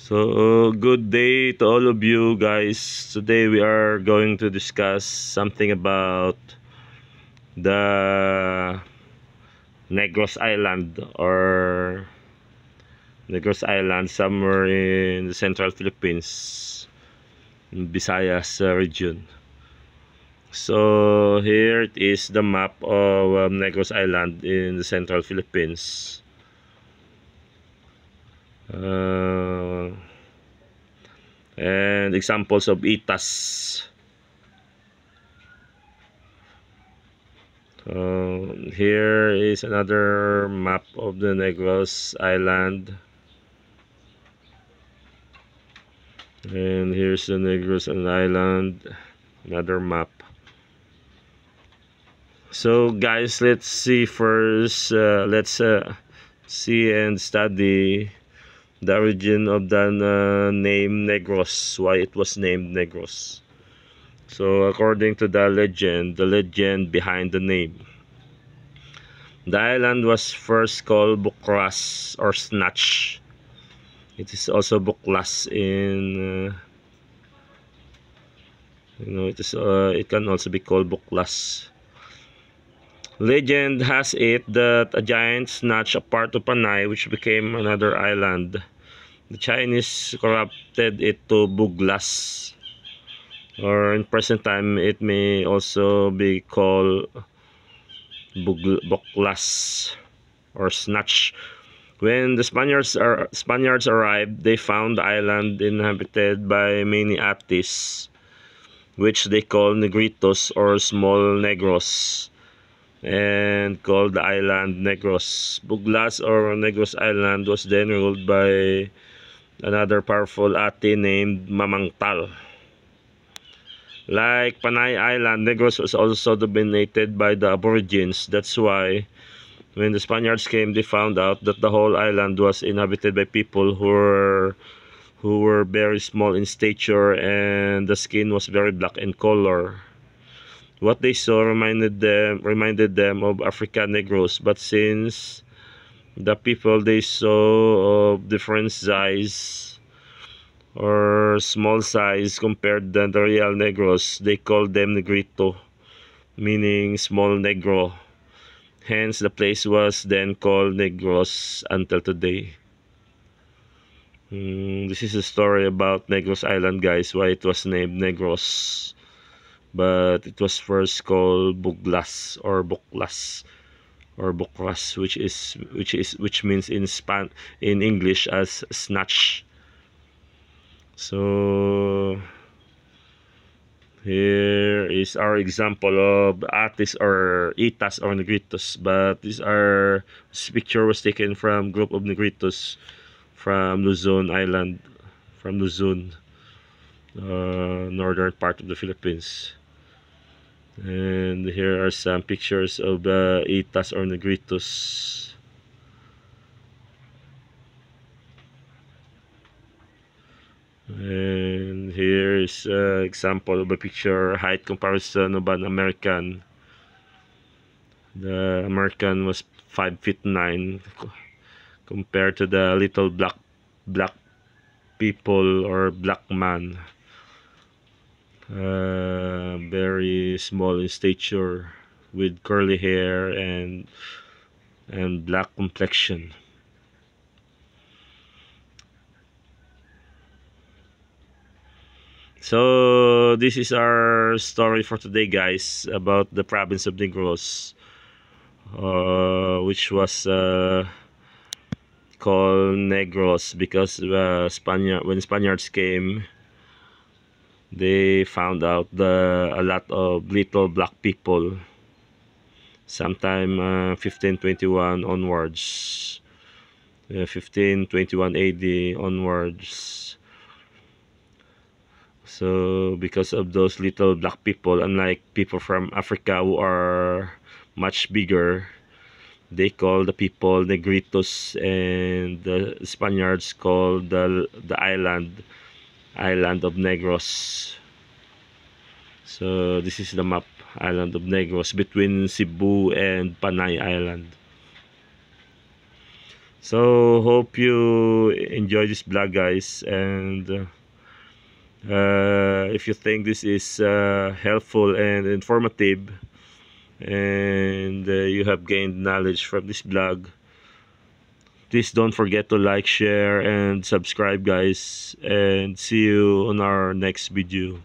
So, good day to all of you guys. Today we are going to discuss something about the Negros Island or Negros Island somewhere in the central Philippines, in Visayas region. So, here it is the map of Negros Island in the central Philippines. And examples of itas. Here is another map of the Negros Island, and here's the Negros Island, another map. So guys, let's see first, let's see and study the origin of the name Negros, why it was named Negros. So according to the legend behind the name, the island was first called Bukras or Snatch. It is also Buklas in it can also be called Buklas. Legend has it that a giant snatched a part of Panay, which became another island. The Chinese corrupted it to Buglas, or in present time it may also be called Buklas or Snatch. When the Spaniards arrived, they found the island inhabited by many Atis, which they call Negritos or small Negros, and called the island Negros. Buglas or Negros Island was then ruled by another powerful Ati named Mamangtal. Like Panay Island, Negros was also dominated by the Aborigines. That's why when the Spaniards came, they found out that the whole island was inhabited by people who were very small in stature, and the skin was very black in color. What they saw reminded them of African Negroes, but since the people they saw of different size or small size compared to the real Negros, they called them Negrito, meaning small Negro. Hence, the place was then called Negros until today. This is a story about Negros Island, guys, why it was named Negros. But it was first called Buglas or Buklas or Bukras, which means in English as snatch. So here is our example of Atis or Itas or Negritos, but this picture was taken from group of Negritos from Luzon Island, from Luzon, northern part of the Philippines. And here are some pictures of the Itas or Negritos. And here is an example of a picture height comparison of an American. The American was 5'9" compared to the little black people or black man. Very small in stature with curly hair and black complexion. So this is our story for today, guys, about the province of Negros, which was called Negros because when Spaniards came, they found out a lot of little black people sometime 1521 onwards, 1521 AD onwards. So because of those little black people, unlike people from Africa who are much bigger, they call the people Negritos, and the Spaniards called the island of Negros. So this is the map, island of Negros, between Cebu and Panay Island. So hope you enjoy this vlog, guys, and if you think this is helpful and informative, and you have gained knowledge from this blog, please don't forget to like, share, and subscribe, guys, and see you on our next video.